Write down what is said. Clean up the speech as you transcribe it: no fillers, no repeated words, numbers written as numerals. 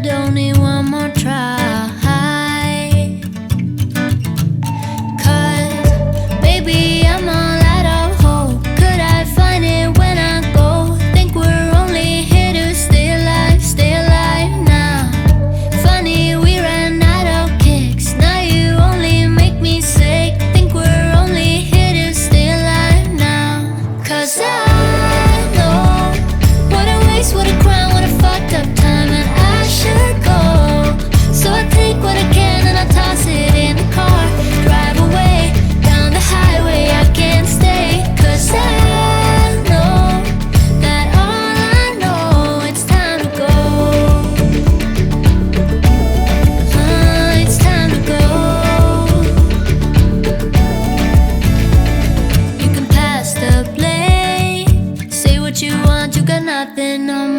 don't need one more try. 'Cause baby, I'm all out of hope. Could I find it when I go? Think we're only here to stay alive now. Funny, we ran out of kicks. Now you only make me sick. Think we're only here to stay alive now. 'Cause I know what a waste, what a crime, what a fucked up time, and I should go. So I take what I can and I toss it in the car. Drive away down the highway, I can't stay. 'Cause I know that all I know, it's time to go. It's time to go. You can pass the blame. Say what you want, you got nothing on